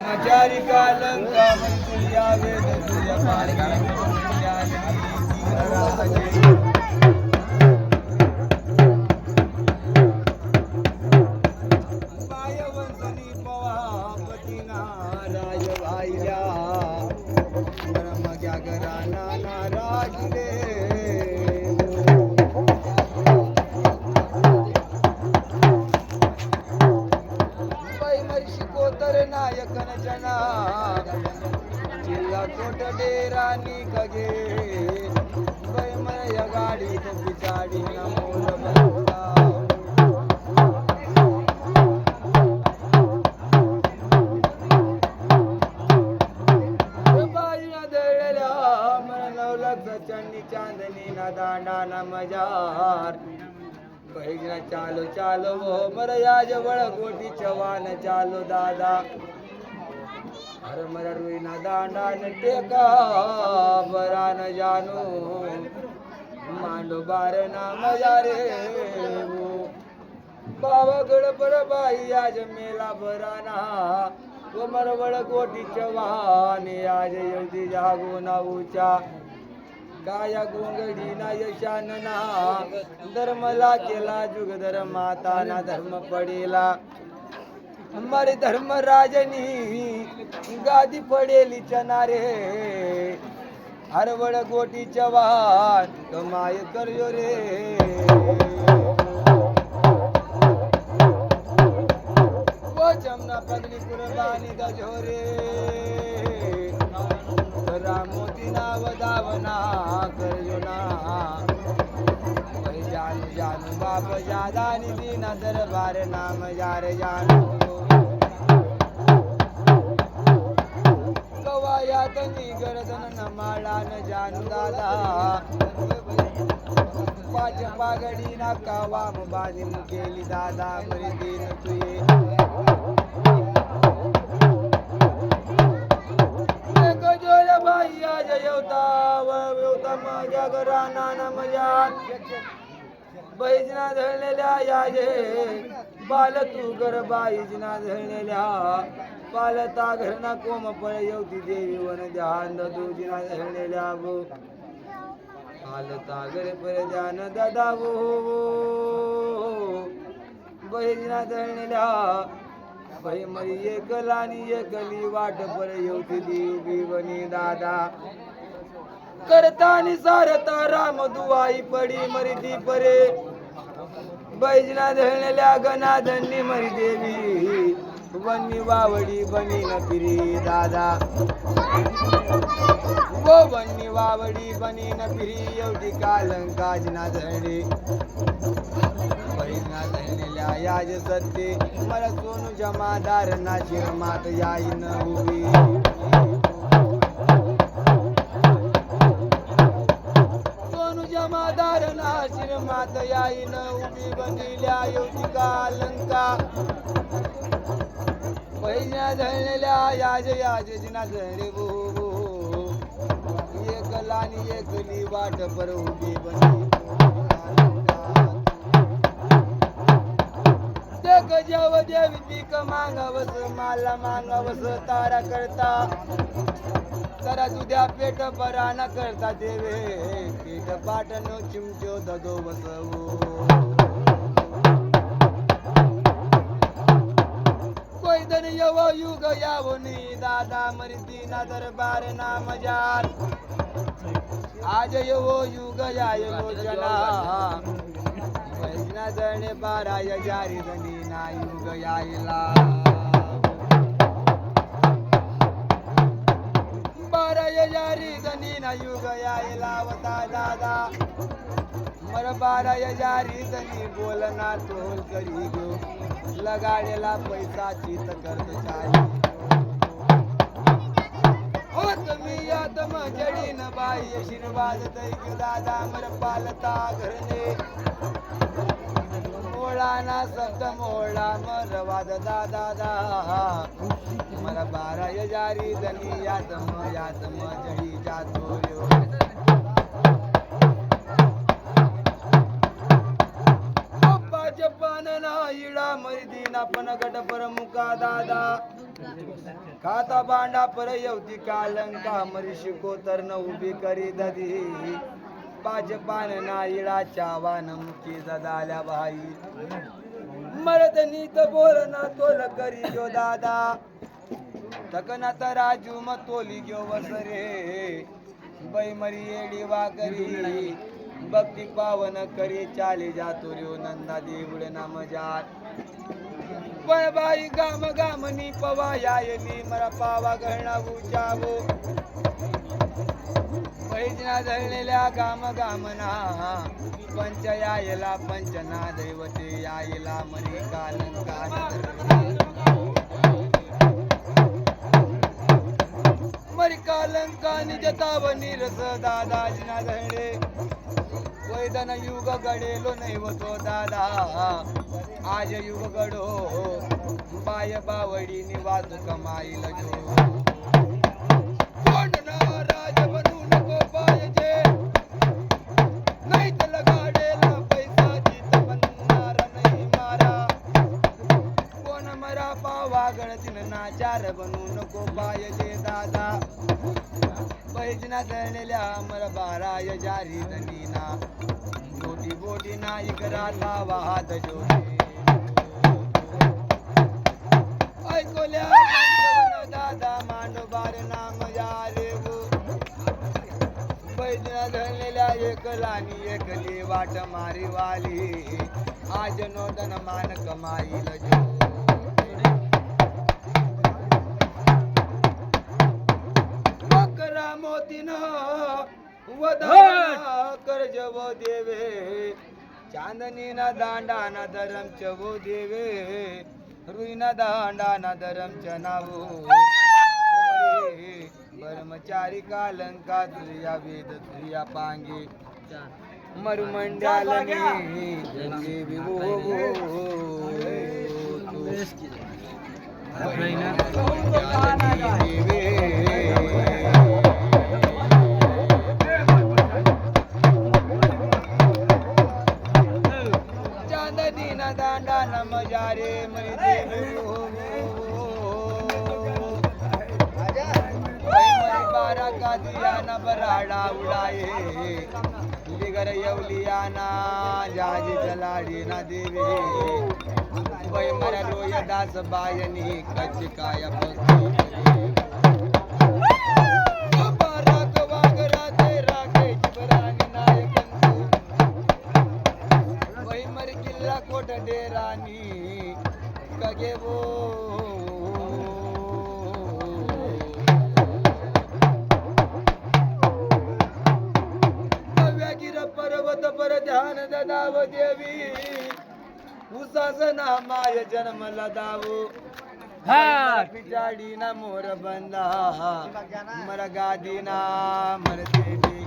चारी कालंका तुझ्या वेद तुझ्या मायवंतनी पवापतीना राजवाईल्या ब्रह्मज्ञा घराना नाराजले शिकोतर नायकन जना जिल्हा कोट डेरानी कगे बैमय गाडी तो बिचाडी नमोल बंदा बाईना दळल्या मन नवलख चंडी चांदनी ना दांडा ना मजार पहिला चालो चालो वो मरया जवळ गोटी चवान चालो दादा हर मर रुईना दांडा न टेका बरा न जानो मांडो बार ना मजा रे बाबागड पर बाई आज मेला बराना व मरवळ गोटी चवान आज येऊदी जागो ना उचा काया गोंगडी ना यशानना धर्मला केला जुग धर्माता ना धर्म पडेला हमारे धर्मराजनी गादी पडेली चनारे हरवळ गोटी चवान कमाय करयो रे वो जमना पगली कुर्बानी दजोरे मोती नाव दावना करयो ना जानू जानू बाप जादा निधी ना दरबार नाम जार जानू कवायात गर्दन न माळा न जानू दादा पाच पागडी ना कावाम बाजी मुकेली दादा मरी दिन तुये माझ्या घराना न मजा बैजना धळलेल्या याजे बाल तू घर बाईजना धळलेल्या पालता घरना कोम पळ येवती देवी वन ध्यान दूजिना धळलेल्या गो पालता घर पर ध्यान दादा वो बैजना धळलेल्या बाई मरी एकलानी एकली वाट पर येवती देवी वनी दादा करतानी सारता राम दुवाई पडी मरिती परे बैजना धळलेल्या गणाधनी मरी देवी वन्नी वावडी बनी न फिरी दादा वो वन्नी वावडी बनी न फिरी एवढी कालंकाजना धळले बैजना धळलेल्या याज सत्ते मला सोनू जमादार ना शिरमात याई न उभी जमादार ना शिरमात याई न उभी बंदिल्या येऊची कालंका पहिल्या धळलेल्या याज याज जिना धळे भो एक लानी एकली वाट पर उभी बंदी देख जेव देवी पीक मागवस माला मागवस तारा करता जरा तुझ्या पेट बरा न करता देवे पेट पाटनो चिमचो ददो बसवो कोई दन यव युग यावनी दादा मरिती ना दरबार ना मजार आज यवो युग याय लोचना वैजना जणे बारा जारी दनी ना युग यायला जारी गनी ना युग यायला वता दादा मर बारा जारी गनी बोलना तोल करी गो लगाडेला पैसा चित करत चाली ओ तुम्ही याद मजडी न बाई आशीर्वाद दैग दादा मर पालता घरने मोळा ना शब्द मोळा मर वाद दादा मला बारा जारी दनी यादम जडी जातो जपान ना इडा मर्दीना पण गट प्रमुखा दादा खाता बांडा पर येवती कालंका मरी शिको तर न उभी करी ददी पाच पान ना इडा चावान मुखी जदाल्या भाई मरद नीत बोल ना तोल करी जो दादा तकना तराजू म तोली ग्यो वसरे बै मरी येडी वा करी भक्ती पावन करी चाली जातो रे नंदा देवळ नाम जात पण बाई गाम गामनी पवा यायली मरा पावा गहणा उचावो पैजना धरलेल्या गाम गामना पंच यायला पंचना दैवते यायला मरी कालंका मरी कालंका निजताव निरस दादाजीना धरणे वैदन युग गडेलो नैवतो दादा आज युग गडो बाय बावडी निवाजू कमाईल जो कोण ना राज बनू नको पाहिजे नाही तर लगाडेला पैसाची तमन्नार नाही मारा कोण मरा पावा गणतीन नाचार बनू नको पाहिजे दादा पैजना धरलेल्या मर बाराय जारी दनीना बोटी बोटी ना इकराता वाहत जोडे ऐकोल्या दादा मांडोबार नाम यारे गो पैजना धरलेल्या एकलानी एकली वाट मारी वाली आज नोदन मान कमाईल जो बकरा मोतीन वदना कर्ज वो देवे चांदनी ना दांडा ना धरम चवो देवे रुईना दांडा ना धरम चनावो ब्रह्मचारी कालंका तुझ्या वेद तुझ्या पांगे मरुमंडालनी देवी चांदनी ना दांडा न मजारे मरी देवी बारा का दिया न बराडा उडाये बिगर येवलियाना जाजी चलाडी ना देवी वै मरा रोय दास बायनी कच काय बाराक वागरा ते राखे जिबरानी नायकंतू वै मर किल्ला कोट डेरानी कगे वो पर्वत पर ध्यान ददाव देवी उसासना माय जन्म लदावो पिचाडी ना मोर बंदा मर गादी ना मर देवी